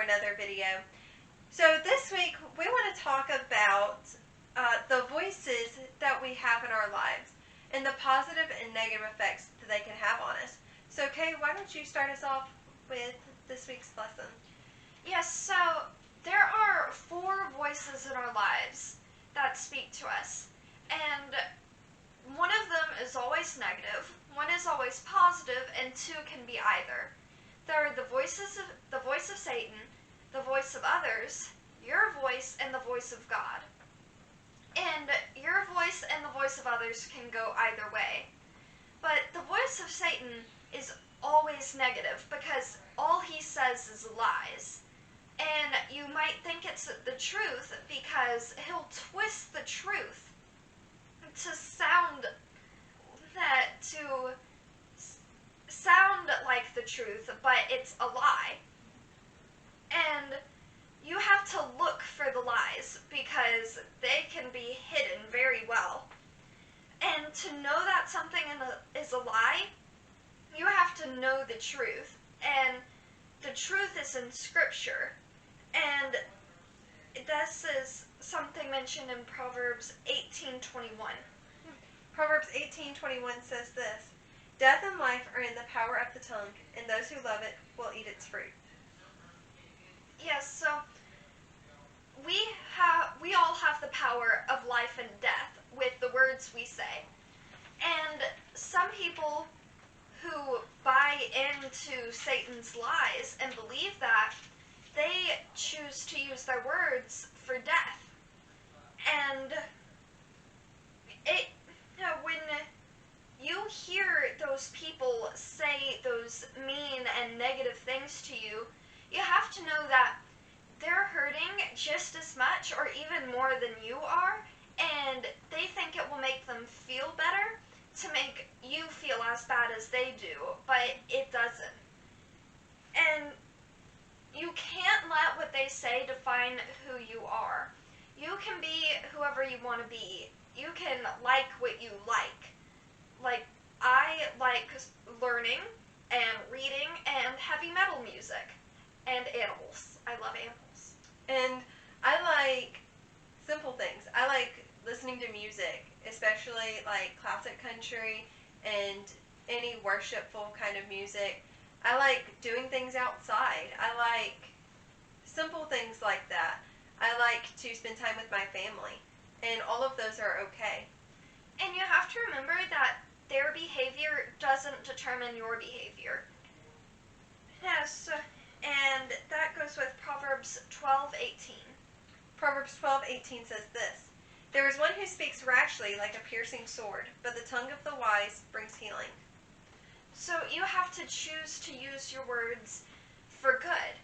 another video. So this week we want to talk about the voices that we have in our lives and the positive and negative effects that they can have on us. So Kay, why don't you start us off with this week's lesson? Yes, so there are 4 voices in our lives that speak to us, and one of them is always negative, one is always positive, and 2 can be either. There are the voice of Satan, the voice of others, your voice, and the voice of God. And your voice and the voice of others can go either way. But the voice of Satan is always negative because all he says is lies. And you might think it's the truth because he'll twist the truth to sound like the truth, but it's a lie. And you have to look for the lies because they can be hidden very well. And to know that something is a lie, you have to know the truth. And the truth is in Scripture. And this is something mentioned in Proverbs 18:21. Proverbs 18:21 says this: "Death and life are in the power of the tongue, and those who love it will eat its fruit." Yes, so we all have the power of life and death with the words we say. And some people who buy into Satan's lies and believe that, they choose to use their words for death. And when you hear those people say those mean and negative things to you, you have to know that they're hurting just as much or even more than you are, and they think it will make them feel better to make you feel as bad as they do, but it doesn't. And you can't let what they say define who you are. You can be whoever you want to be. You can like what you like. Like, I like learning and reading and heavy metal music and animals. I love animals. And I like simple things. I like listening to music, especially like classic country and any worshipful kind of music. I like doing things outside. I like simple things like that. I like to spend time with my family, and all of those are okay. And you have to remember that their behavior doesn't determine your behavior. Yes, and that goes with Proverbs 12:18. Proverbs 12:18 says this: "There is one who speaks rashly like a piercing sword, but the tongue of the wise brings healing." So you have to choose to use your words for good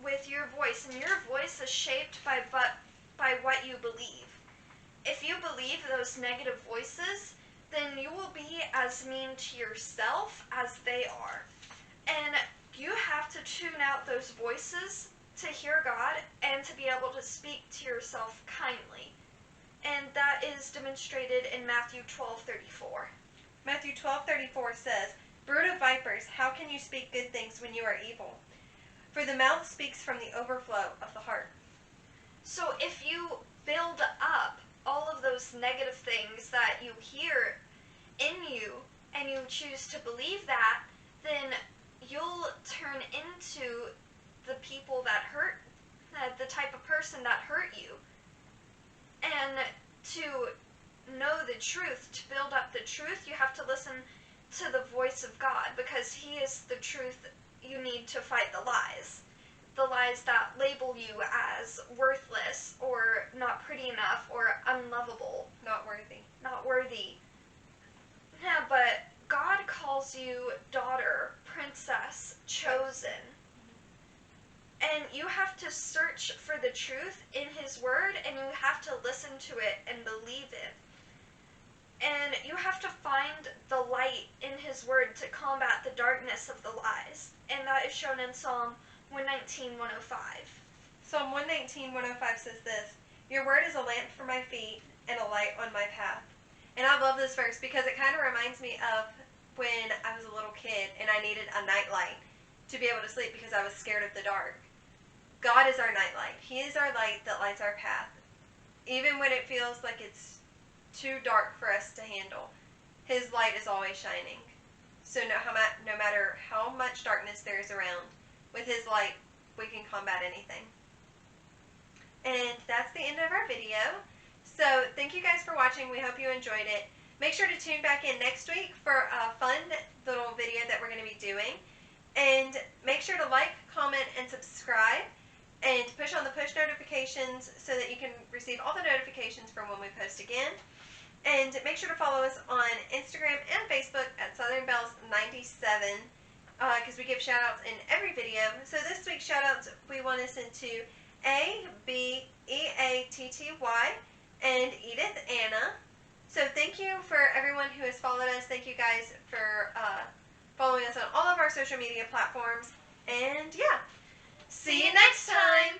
with your voice, and your voice is shaped by what you believe. If you believe those negative voices, then you will be as mean to yourself as they are. And you have to tune out those voices to hear God and to be able to speak to yourself kindly. And that is demonstrated in Matthew 12:34. Matthew 12:34 says, "Brood of vipers, how can you speak good things when you are evil? For the mouth speaks from the overflow of the heart." So if you build up all of those negative things that you hear in you and you choose to believe that, then you'll turn into the people that hurt, the type of person that hurt you. And to know the truth, to build up the truth, you have to listen to the voice of God, because He is the truth you need to fight the lies. The lies that label you as worthless or not pretty enough or unlovable. Not worthy. Not worthy. Yeah, but God calls you daughter, princess, chosen. And you have to search for the truth in His Word, and you have to listen to it and believe it. And you have to find the light in His Word to combat the darkness of the lies. And that is shown in Psalm 119:105. Psalm 119:105 says this: "Your word is a lamp for my feet and a light on my path." And I love this verse because it kind of reminds me of when I was a little kid and I needed a nightlight to be able to sleep because I was scared of the dark. God is our nightlight. He is our light that lights our path. Even when it feels like it's too dark for us to handle, His light is always shining. So no matter how much darkness there is around, with His light, we can combat anything. And that's the end of our video. So thank you guys for watching. We hope you enjoyed it. Make sure to tune back in next week for a fun little video that we're going to be doing. And make sure to like, comment, and subscribe. And push on the push notifications so that you can receive all the notifications from when we post again. And make sure to follow us on Instagram and Facebook at Southern Belles 97 because we give shout outs in every video. So this week's shout outs we want to send to ABEATTY and Edith Anna. So thank you for everyone who has followed us. Thank you guys for following us on all of our social media platforms. And yeah, see you next time.